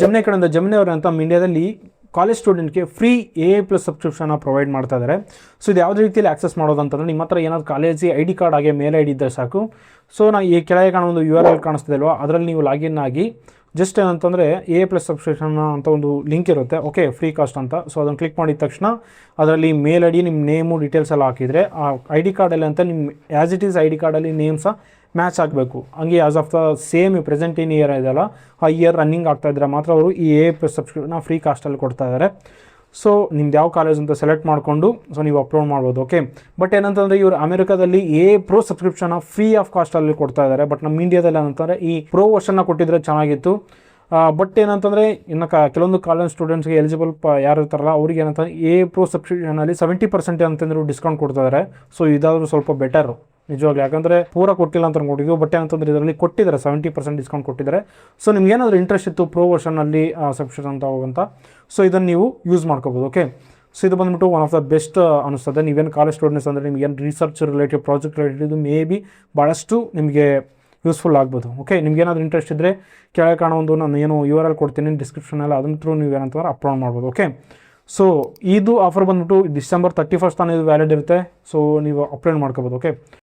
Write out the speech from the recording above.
ಜಮ್ನಿ ಕಡೆಯಿಂದ ಜಮ್ನಿ ಅವರು ಅಂತ ಇಂಡಿಯಾದಲ್ಲಿ ಕಾಲೇಜ್ ಸ್ಟೂಡೆಂಟ್ಗೆ ಫ್ರೀ AA+ ಸಬ್ಸ್ಕ್ರಿಪ್ಷನ್ನ ಪ್ರೊವೈಡ್ ಮಾಡ್ತಾ ಇದ್ದಾರೆ. ಸೊ ಇದು ಯಾವುದೇ ರೀತಿಯಲ್ಲಿ ಆಕ್ಸೆಸ್ ಮಾಡೋದು ಅಂತಂದರೆ ನಿಮ್ಮ ಹತ್ರ ಏನಾದರೂ ಕಾಲೇಜಿ ID ಕಾರ್ಡ್ ಹಾಗೆ ಮೇಲ್ ID ಇದ್ದರೆ ಸಾಕು. ಸೊ ನಾನು ಈ ಕೆಳಗೆ ಕಾಣೋ ಒಂದು URL ಕಾಣಿಸ್ತಿದೆ ಅಲ್ವಾ, ಅದರಲ್ಲಿ ನೀವು ಲಾಗಿನ್ ಆಗಿ ಜಸ್ಟ್ ಏನಂತಂದರೆ AA+ ಸಬ್ಸ್ಕ್ರಿಪ್ಷನ್ ಅಂತ ಒಂದು ಲಿಂಕ್ ಇರುತ್ತೆ, ಓಕೆ, ಫ್ರೀ ಕಾಸ್ಟ್ ಅಂತ. ಸೊ ಅದನ್ನು ಕ್ಲಿಕ್ ಮಾಡಿದ ತಕ್ಷಣ ಅದರಲ್ಲಿ ಮೇಲ್ ID, ನಿಮ್ಮ ನೇಮು ಡೀಟೇಲ್ಸ್ ಎಲ್ಲ ಹಾಕಿದರೆ ಆ ID ಕಾರ್ಡಲ್ಲಿ ಅಂತ ನಿಮ್ಮ ಆ್ಯಸ್ ಇಟ್ ಈಸ್ ID ಕಾರ್ಡಲ್ಲಿ ನೇಮ್ ಸಹ ಮ್ಯಾಚ್ ಆಗಬೇಕು. ಹಂಗೆ as of the same present in year ಇದೆಯಲ್ಲ ಆ ಇಯರ್ ರನ್ನಿಂಗ್ ಆಗ್ತಾ ಇದ್ದರೆ ಮಾತ್ರ ಅವರು ಈ AA+ ಸಬ್ಸ್ಕ್ರಿಪ್ಷನ್ನ ಫ್ರೀ ಕಾಸ್ಟಲ್ಲಿ ಕೊಡ್ತಾ ಇದ್ದಾರೆ. ಸೊ ನಿಮ್ದು ಯಾವ ಕಾಲೇಜ್ ಅಂತ ಸೆಲೆಕ್ಟ್ ಮಾಡಿಕೊಂಡು ಸೊ ನೀವು ಅಪ್ಲೋಡ್ ಮಾಡ್ಬೋದು, ಓಕೆ. ಬಟ್ ಏನಂತಂದರೆ ಇವರು ಅಮೆರಿಕಾದಲ್ಲಿ AA+ ಸಬ್ಸ್ಕ್ರಿಪ್ಷನ್ನ ಫ್ರೀ ಆಫ್ ಕಾಸ್ಟಲ್ಲಿ ಕೊಡ್ತಾ ಇದ್ದಾರೆ. ಬಟ್ ನಮ್ಮ ಇಂಡಿಯಾದಲ್ಲಿ ಏನಂತಂದರೆ ಈ ಪ್ರೋ ವರ್ಷನ್ನ ಕೊಟ್ಟಿದ್ರೆ ಚೆನ್ನಾಗಿತ್ತು. ಬಟ್ ಏನಂತಂದರೆ ಇನ್ನು ಕೆಲವೊಂದು ಕಾಲೇಜ್ ಸ್ಟೂಡೆಂಟ್ಸ್ಗೆ ಎಲಿಜಿಬಲ್ ಯಾರು ಇರ್ತಾರಲ್ಲ ಅವ್ರಿಗೆ ಏನಂತಂದರೆ AA+ ಸಬ್ಸ್ಕ್ರಿಪ್ಷನಲ್ಲಿ 70% ಅಂತಂದ್ರೆ ಡಿಸ್ಕೌಂಟ್ ಕೊಡ್ತಿದ್ದಾರೆ. ಸೊ ಇದಾದರೂ ಸ್ವಲ್ಪ ಬೆಟರು ನಿಜವಾಗ್ಲೂ, ಯಾಕಂದರೆ ಪೂರ ಕೊಟ್ಟಿಲ್ಲ ಅಂತ ಕೊಟ್ಟಿದ್ವು. ಬಟ್ ಏನಂತಂದರೆ ಇದರಲ್ಲಿ ಕೊಟ್ಟಿದ್ದಾರೆ 70% ಡಿಸ್ಕೌಂಟ್ ಕೊಟ್ಟಿದ್ದಾರೆ. ಸೊ ನಿಮ್ಗೆ ಏನಾದರೂ ಇಂಟ್ರೆಸ್ಟ್ ಇತ್ತು ಪ್ರೋ ವರ್ಷನಲ್ಲಿ ಸಬ್ಸ್ಕ್ರಿಪ್ಷನ್ ಅಂತ ಹೋಗಂತ, ಸೊ ಇದನ್ನು ನೀವು ಯೂಸ್ ಮಾಡ್ಕೋಬೋದು, ಓಕೆ. ಸೊ ಇದು ಬಂದುಬಿಟ್ಟು ಒನ್ ಆಫ್ ದ ಬೆಸ್ಟ್ ಅನಿಸ್ತದೆ. ನೀವೇನು ಕಾಲೇಜ್ ಸ್ಟೂಡೆಂಟ್ಸ್ ಅಂದರೆ ನಿಮ್ಗೆ ಏನು ರಿಸರ್ಚ್ ರಿಲೇಟೆಡ್ ಪ್ರಾಜೆಕ್ಟ್ ರಿಲೇಟೆಡ್ ಇದು ಮೇ ಬಿ ಭಾಳಷ್ಟು ನಿಮಗೆ ಯೂಸ್ಫುಲ್ ಆಗ್ಬೋದು, ಓಕೆ. ನಿಮ್ಗೇನಾದರೂ ಇಂಟ್ರೆಸ್ಟ್ ಇದ್ದರೆ ಕೆಳಗೆ ಕಾಣೋ ಒಂದು ನಾನು ಏನು URL ಕೊಡ್ತೀನಿ ಡಿಸ್ಕ್ರಿಪ್ಷನಲ್ಲಿ, ಅದನ್ನ ಥ್ರೂ ನೀವು ಏನಂತಂದ್ರೆ ಅಪ್ಲೋಡ್ ಮಾಡ್ಬೋದು, ಓಕೆ. ಸೊ ಇದು ಆಫರ್ ಬಂದುಬಿಟ್ಟು December 31 ತಾನೇ ಇದು ವ್ಯಾಲಿಡ್ ಇರುತ್ತೆ. ಸೊ ನೀವು ಅಪ್ಲೋಡ್ ಮಾಡ್ಕೋಬೋದು, ಓಕೆ.